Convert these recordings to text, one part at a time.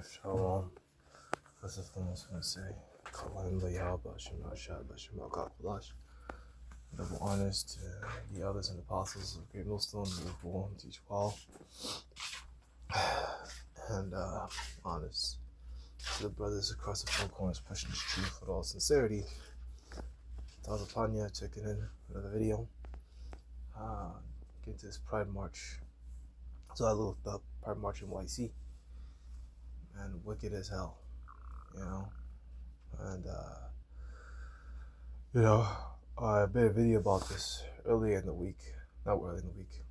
Shalom. First and foremost, I want to say, Kalim Bayaba, Shema Shah, Shema Kakulash. Double honors to the elders and apostles of Great Millstone, who were born, teach well. And honors to the brothers across the four corners pushing this truth with all sincerity. Tazapanya checking in another video. Get to this Pride March. So I looked up Pride March in YC. And wicked as hell, you know. And I made a video about this earlier in the week. Not early in the week,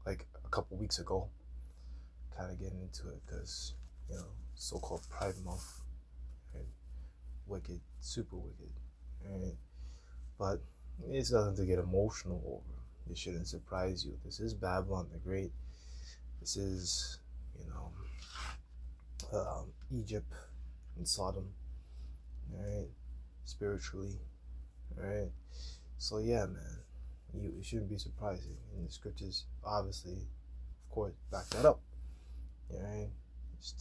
like a couple weeks ago. Kind of getting into it because, so-called Pride Month, and wicked, super wicked, right? But it's nothing to get emotional over. It shouldn't surprise you. This is Babylon the Great. This is, Egypt and Sodom, right? Spiritually, right? So yeah, man, it shouldn't be surprising. And the scriptures, obviously, of course, back that up, right? It's,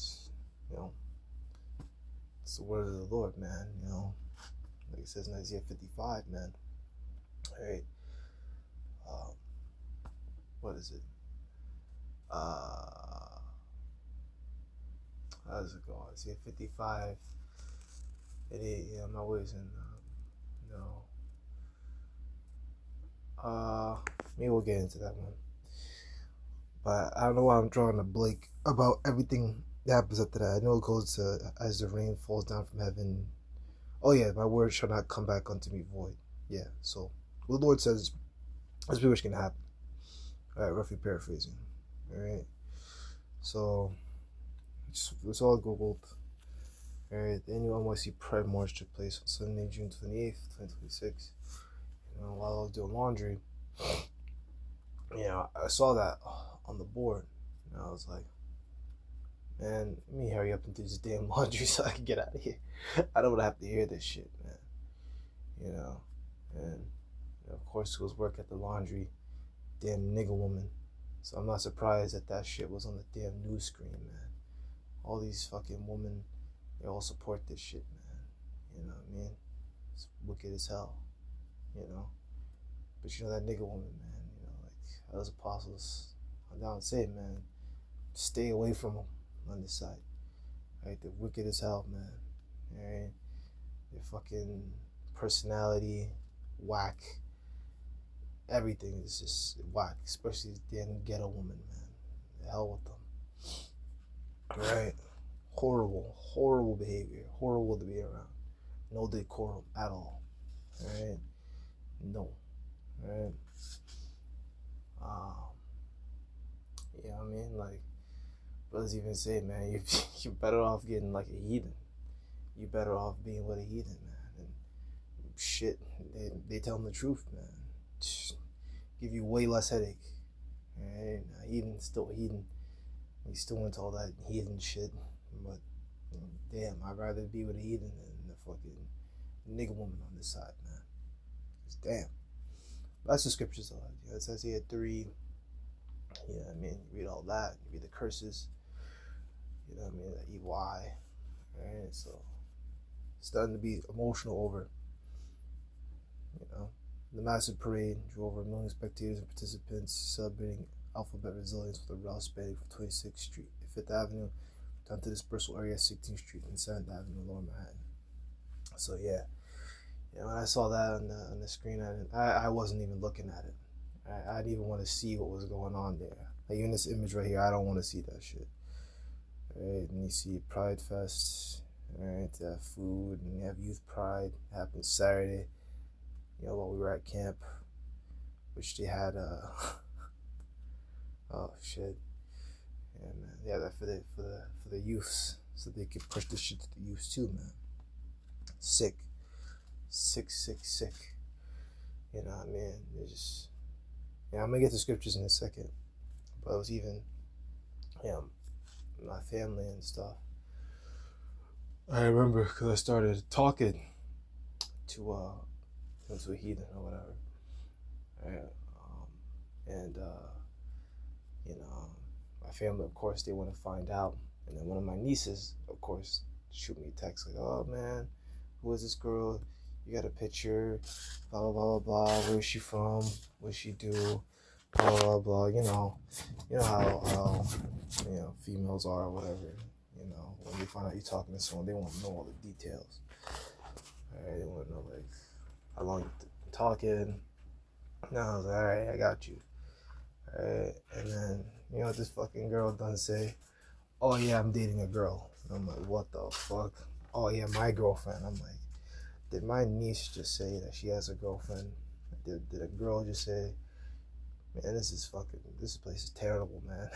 it's the word of the Lord, man. Like it says in Isaiah 55, man. Right? What is it? How does it go? Isaiah 55. My ways in. Maybe we'll get into that one. But I don't know why I'm drawing a blank about everything that happens after that. I know it goes to as the rain falls down from heaven. Oh yeah, my word shall not come back unto me void. Yeah, so what the Lord says is pretty much gonna happen. Alright, roughly paraphrasing. Alright. So it's all Googled. Alright, the annual NYC Pride March took place on Sunday, June 28th, 2026. While I was doing laundry, I saw that on the board, and I was like, man, let me hurry up and do this damn laundry so I can get out of here. I don't want to have to hear this shit, man. And of course it was work at the laundry, damn nigga woman. So I'm not surprised that shit was on the damn news screen, man. All these fucking women, they all support this shit, man. You know what I mean? It's wicked as hell, But that nigga woman, man, like those apostles, I'm down to say, man, stay away from them on this side. Right? They're wicked as hell, man. Right? Their fucking personality, whack. Everything is just whack, especially this damn ghetto woman, man. The hell with them. Right? Horrible behavior. Horrible to be around. No decorum at all. Right? No. Right? I mean, like, brothers even say, man, you're better off getting like a heathen. You're better off being with a heathen, man. And shit, they tell them the truth, man. Give you way less headache. Right? Heathen, still a heathen. He's still into all that heathen shit. But damn, I'd rather be with a heathen than the fucking nigga woman on this side, man. Just damn. That's the scriptures though. It says Isaiah 3. You read all that, you read the curses, the evil eye, right? So it's starting to be emotional over, The massive parade drew over 1 million spectators and participants celebrating alphabet resilience with a route spanning from 26th Street, 5th Avenue, down to dispersal area 16th Street and 7th Avenue, Lower Manhattan. So yeah, when I saw that on the screen, I wasn't even looking at it. I didn't even want to see what was going on there. Like in this image right here, I don't want to see that shit. Right? And you see Pride Fest, right? They have food, and you have Youth Pride. It happened Saturday, while we were at camp, which they had, oh shit. Yeah, man. Yeah, that for the youths, so they could push this shit to the youths too, man. Sick. You know what I mean? They're just... I'm gonna get to scriptures in a second, but it was even, my family and stuff. I remember because I started talking to a heathen or whatever, right? My family, of course, they want to find out And then one of my nieces, of course, shoot me a text like, "Oh man, who is this girl? You got a picture? Blah blah blah blah blah. Where is she from? What she do? Blah blah blah." You know how females are or whatever. When they find out you're talking to someone, they want to know all the details. All right, they want to know like how long you've been talking. Now I was like, all right, I got you. All right, and then you know what this fucking girl done say? "Oh yeah, I'm dating a girl." And I'm like, what the fuck? "Oh yeah, my girlfriend." I'm like, did my niece just say that she has a girlfriend? Did a girl just say, "Man, this place is terrible, man."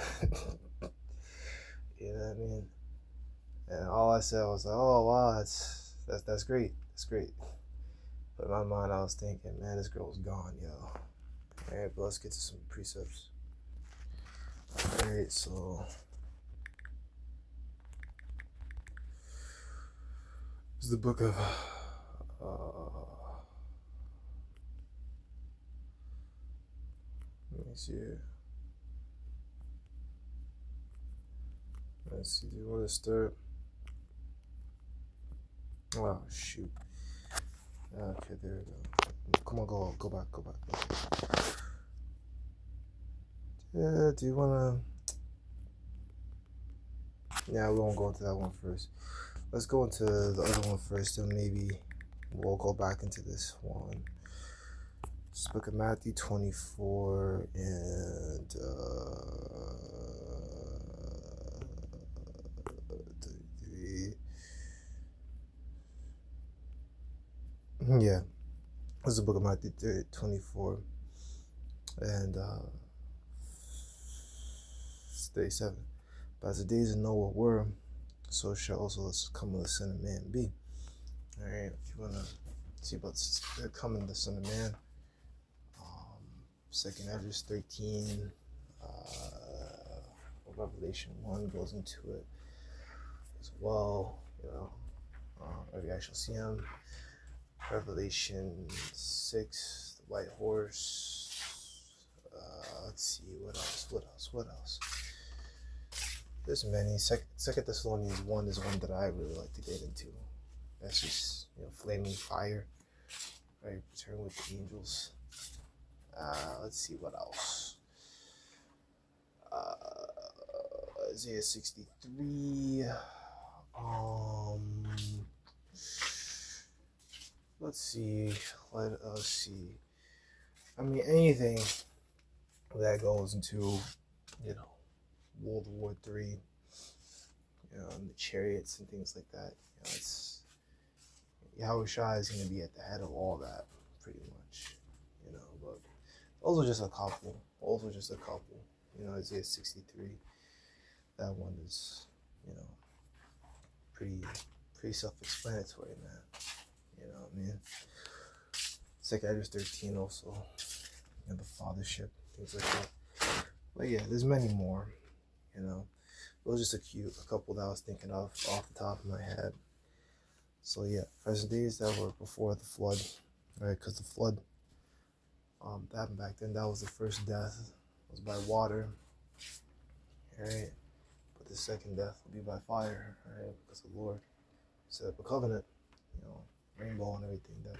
You know what I mean? And all I said was like, "Oh wow, that's great. That's great." But in my mind, I was thinking, man, this girl's gone, yo. All right, but let's get to some precepts. All right, so this is the book of let me see here. Let's see, do you want to start? Oh shoot. Okay, there we go. Come on, go back. Yeah, do you wanna? Yeah, we won't go into that one first. Let's go into the other one first, and maybe we'll go back into this one. This book of Matthew 24 and yeah, this is the book of Matthew 24 and 37. But as the days of Noah were, so shall also the coming of the Son of Man be. All right, if you want to see about the coming of the Son of Man, 2nd Ezra 13, Revelation 1 goes into it as well. Maybe I shall see him. Revelation 6, the white horse. Let's see, what else? There's many. Second Thessalonians 1 is one that I really like to get into. That's just, flaming fire. Right, return with the angels. Let's see what else. Isaiah 63. Let's see. Let us see. I mean, anything that goes into, World War III, and the chariots and things like that. Yahushua is going to be at the head of all that, pretty much. But those are just a couple. Isaiah 63. That one is, pretty self-explanatory, man. You know what I mean? 2nd Ezra 13 also. The fathership, things like that. But yeah, there's many more. It was just a couple that I was thinking of off the top of my head. So yeah, first days that were before the flood, right? Because the flood that happened back then, that was the first death. It was by water, right? But the second death will be by fire, right? Because the Lord set up a covenant, rainbow and everything, that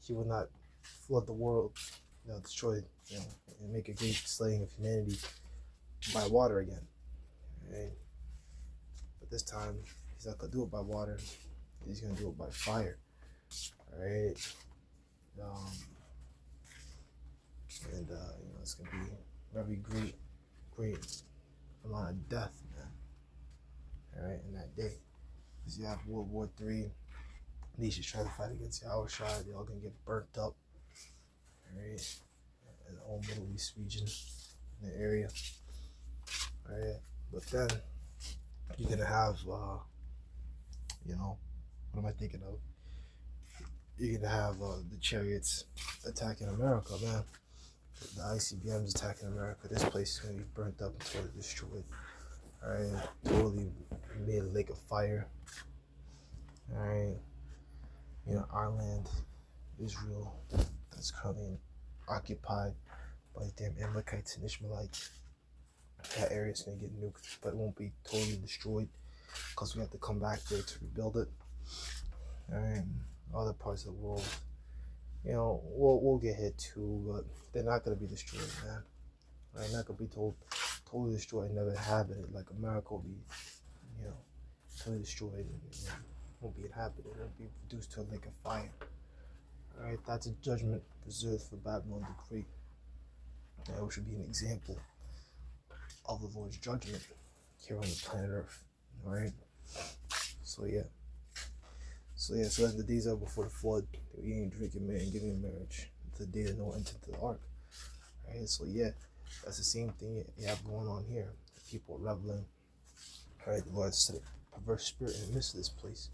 He would not flood the world, destroy, and make a great slaying of humanity by water again. Right? But this time, He's not going to do it by water. He's going to do it by fire. Right? It's going to be very great amount of death, man. All right, in that day. Because you have World War III. Nations try to fight against Yahushua. They're all going to get burnt up. All right? In the whole Middle East region, in the area. All right? But then, you're going to have, what am I thinking of? You're going to have the chariots attacking America, man. The ICBMs attacking America. This place is going to be burnt up and totally destroyed. Alright? Totally made a lake of fire. Alright? Our land, Israel, that's currently occupied by the damn Amalekites and Ishmaelites. That area is going to get nuked, but it won't be totally destroyed. because we have to come back there to rebuild it. And other parts of the world, you know, we'll get hit too, but they're not gonna be destroyed, man. Right? Not gonna be totally destroyed, never inhabited. Like America will be, you know, totally destroyed and won't be inhabited. It won't be reduced to a lake of fire. All right, that's a judgment reserved for Babylon the Great. Which should be an example of the Lord's judgment here on the planet Earth. All right. So as the days are before the flood, they were eating, drinking, marrying, giving in marriage. The day that Noah entered the ark. Right. So that's the same thing you have going on here. People are reveling. Right. The Lord set a perverse spirit in the midst of this place.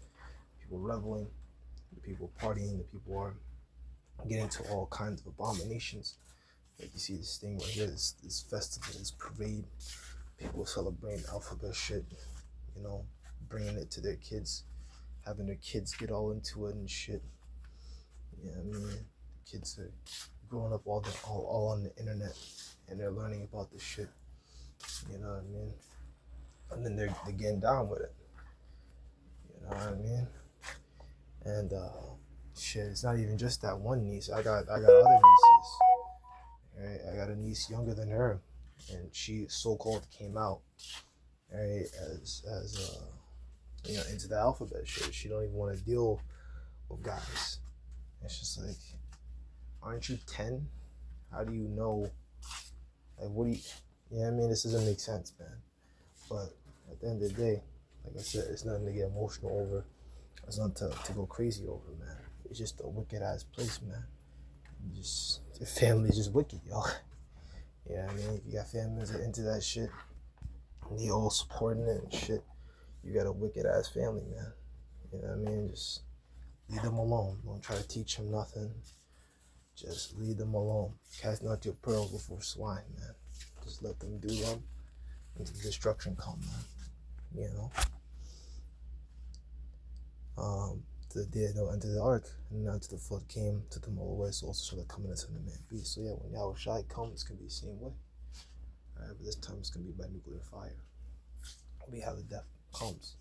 People reveling, the people partying, the people are getting into all kinds of abominations. Like you see this thing right here, this festival, this parade. People celebrating alphabet shit, you know, bringing it to their kids, having their kids get all into it and shit. Yeah, I mean, kids are growing up all on the internet, and they're learning about this shit. You know what I mean? And then they're getting down with it. You know what I mean? And shit, it's not even just that one niece. I got other nieces. Right? I got a niece younger than her, and she so-called came out, right, as you know, into the alphabet shit. She don't even want to deal with guys. It's just like, aren't you 10? How do you know? Like, what do you? Yeah, I mean, this doesn't make sense, man. But at the end of the day, like I said, it's nothing to get emotional over. It's nothing to go crazy over, man. It's just a wicked ass place, man. Your family's just wicked, yo. Yeah, I mean, if you got families that are into that shit, and they all supporting it and shit, you got a wicked ass family, man. You know what I mean? Just leave them alone. Don't try to teach them nothing. Just leave them alone. Cast not your pearls before swine, man. Just let them do them until destruction come, man. You know? The day that Noah entered the ark, and now until the flood came, took them all away, so also shall the coming of the Son of Man be. So yeah, when Yahweh Shai comes, it's gonna be the same way. Alright, but this time it's gonna be by nuclear fire. It'll be how the death comes.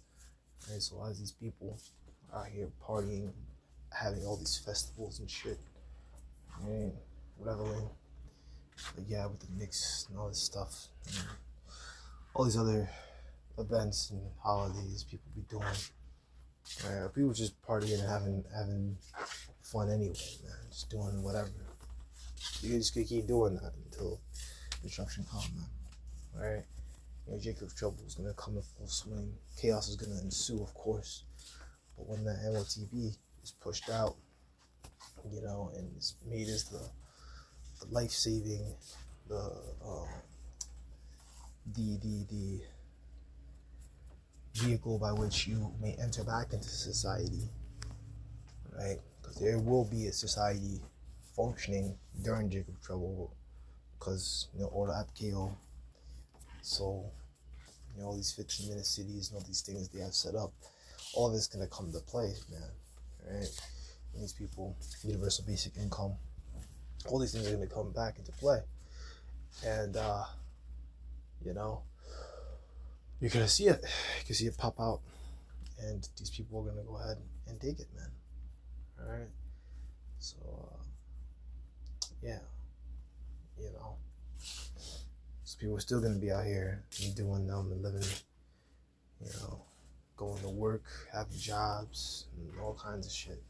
Alright, so as these people are out here partying, having all these festivals and shit, right, reveling, but yeah, with the Knicks and all this stuff, and all these other events and holidays people be doing. People just partying and having fun anyway, man. Just doing whatever. You just gonna keep doing that until destruction comes, man. Alright? You know, Jacob's trouble is gonna come in full swing. Chaos is gonna ensue, of course. But when that MOTB is pushed out, you know, and it's made as the life-saving, the vehicle by which you may enter back into society, right? Because there will be a society functioning during Jacob's trouble, because, you know, Order Apkeo, so, you know, all these 15-minute cities and all these things they have set up, all of this is going to come to play, man, right? And these people, universal basic income, all these things are going to come back into play, and, you know, you're gonna see it. You can see it pop out, and these people are gonna go ahead and take it, man. All right. So, yeah, you know, so people are still gonna be out here and doing them and living, you know, going to work, having jobs, and all kinds of shit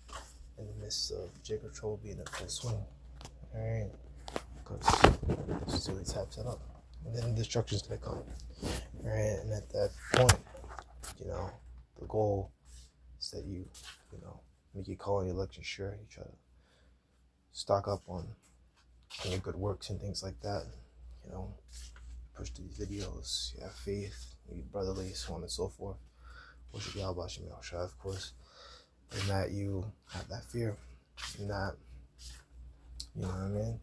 in the midst of Jacob trouble being in full swing. All right, because this really taps it up, and then destruction's gonna come. Right, and at that point, you know, the goal is that you know, make your call on your election sure. You try to stock up on your good works and things like that. You know, push these videos. You have faith, you be brotherly, so on and so forth. Worship Yahweh Shem Shai, of course, and that you have that fear, and that, you know what I mean.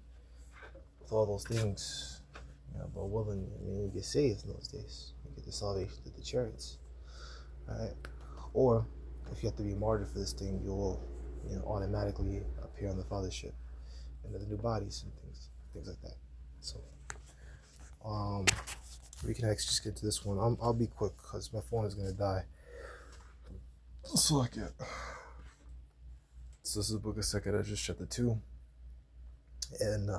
With all those things. You know, but willing, I mean, you get saved in those days. You get the salvation to the chariots, right? Or if you have to be martyred for this thing, you will, you know, automatically appear on the fathership and the new bodies and things like that. So, we can actually just get to this one. I'll be quick because my phone is gonna die. So like it. So this is the book of 2 Esdras, chapter 2 and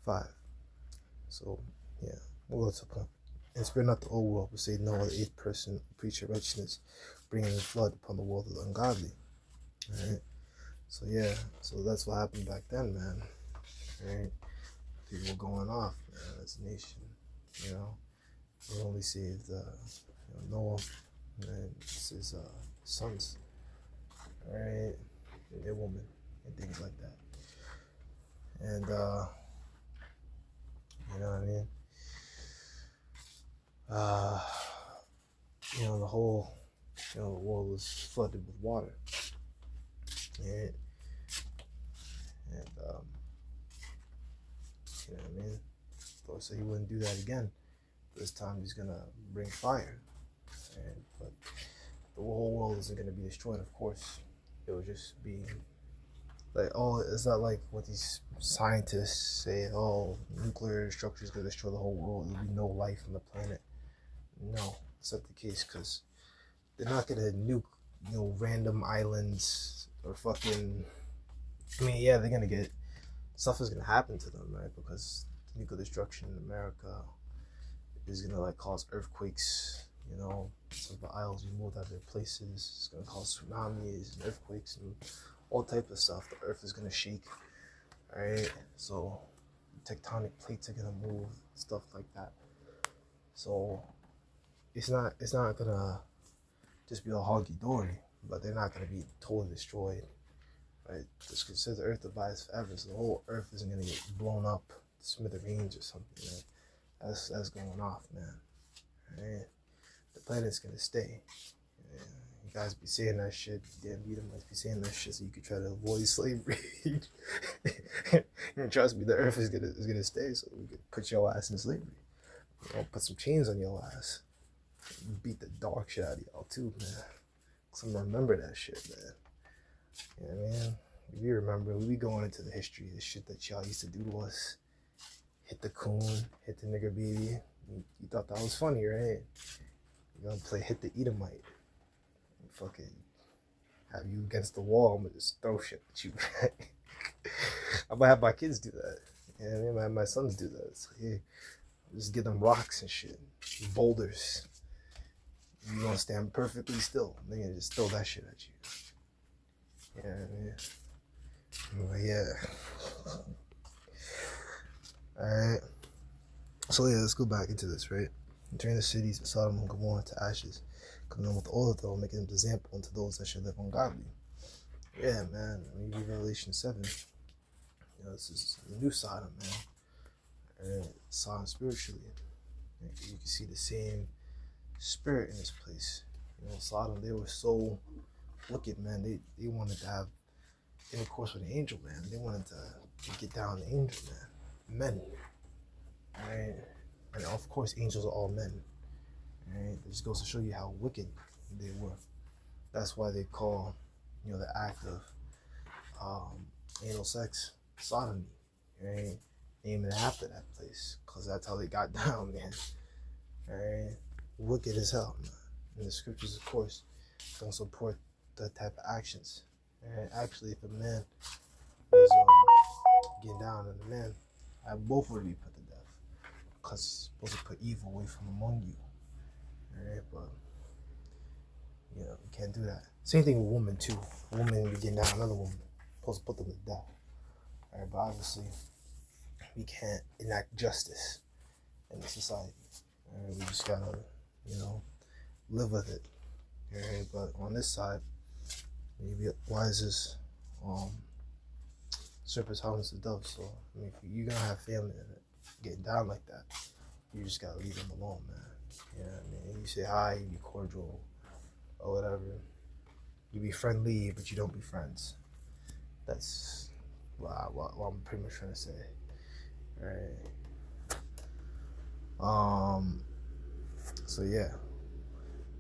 5. So yeah, we'll go to the point. And spare not the old world, but say no other eighth person preacher righteousness, bringing the flood upon the world of the ungodly. Alright. So yeah, so that's what happened back then, man. Right? People were going off, man, as a nation. You know, they only saved Noah and his sons, right, and their woman, and things like that. And you know what I mean? The whole, the world was flooded with water, right? And you know what I mean? Lord said he wouldn't do that again. This time he's gonna bring fire, and but the whole world isn't gonna be destroyed. Of course, it will just be like, oh, it's not like what these scientists say. Oh, nuclear destruction is gonna destroy the whole world. There'll be no life on the planet. No, it's not the case, because they're not gonna nuke, random islands or fucking. I mean, yeah, they're gonna get stuff is gonna happen to them, right? Because nuclear destruction in America is gonna like cause earthquakes. Some of the isles be moved out of their places. It's gonna cause tsunamis and earthquakes and all type of stuff. The earth is gonna shake, right? So tectonic plates are gonna move, stuff like that. So it's not gonna just be a hoggy dory, but they're not gonna be totally destroyed, right? Just consider the earth divides forever, so the whole earth isn't gonna get blown up to smithereens or something, right? That's going off, man. Right? The planet's gonna stay. Yeah. You guys be saying that shit. Damn, you might be saying that shit so you could try to avoid slavery. Trust me, the earth is gonna stay, so we could put your ass in slavery. Put some chains on your ass. Beat the dog shit out of y'all too, man. Cause I remember that shit, man. You know what I mean? If you remember, we be going into the history, the shit that y'all used to do to us. Hit the coon, hit the nigger baby. You thought that was funny, right? You're gonna play hit the Edomite. And fucking have you against the wall. I'm gonna just throw shit at you. I'm gonna have my kids do that. You know what I mean? My sons do that. So, yeah, just give them rocks and shit, boulders. You're gonna stand perfectly still. They're gonna just throw that shit at you. Yeah, man. Yeah. Alright. So yeah, let's go back into this, right? And turn the cities of Sodom and Gomorrah to ashes, coming on with all of them, making them an example unto those that should live ungodly. Yeah, man. When you read Revelation 7, this is the new Sodom, man. And Sodom spiritually. You can see the same spirit in this place. Sodom, they were so wicked, man. They wanted to have intercourse with an angel, man. They wanted to get down the angel, man. Men. Right? And of course, angels are all men. Right? It just goes to show you how wicked they were. That's why they call, the act of anal sex sodomy. Right? Aiming after that place, because that's how they got down, man. Right? Wicked as hell, man. And the scriptures, of course, don't support that type of actions. And actually, if a man was getting down on a man, both would be put to death, because it's supposed to put evil away from among you. Alright, but you can't do that. Same thing with women too. A woman be getting down on another woman, supposed to put them to death. Alright, but obviously we can't enact justice in the society. Alright, we just gotta, live with it. Alright, but on this side, you be wise as serpents harmless as doves. So if you're gonna have family getting down like that, you just gotta leave them alone, man. You know what I mean? You say hi, you be cordial or whatever. You be friendly, but you don't be friends. That's what I'm pretty much trying to say. Right. So yeah.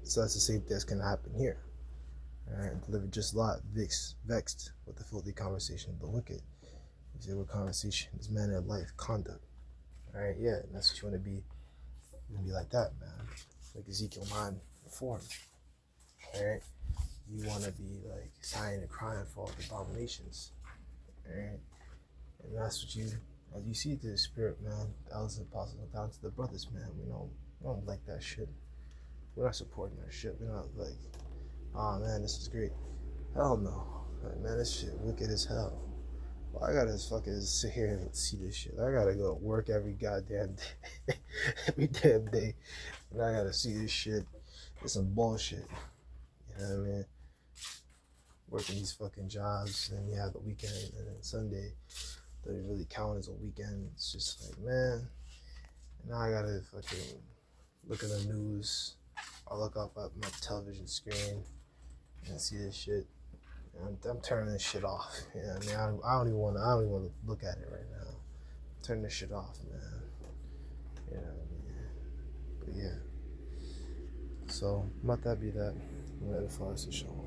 So that's the same thing that's gonna happen here. Alright, delivered just Lot, vexed with the filthy conversation of the wicked. You say what conversation is manner of life, conduct. Alright, yeah, and that's what you want to be You're gonna be like that, man. Like Ezekiel 9:4. Alright? You wanna be like sighing and crying for all the abominations. Alright? And that's what you, as you see through the spirit, man, that was impossible down to the brothers, man. We don't like that shit. We're not supporting that shit. We're not like, oh man, this is great. Hell no. Like, man, this shit wicked as hell. Well, I gotta fucking sit here and see this shit. I gotta go to work every goddamn day. Every damn day. And I gotta see this shit. It's some bullshit. You know what I mean? Working these fucking jobs, and you have the weekend, and then Sunday doesn't really count as a weekend. It's just like, man. And now I gotta fucking look at the news. I look up at my television screen and see this shit. I'm turning this shit off. You know what I mean? I don't even want to look at it right now. Turn this shit off, man. You know what I mean? But yeah. So, let that be that. I'm gonna finish the show.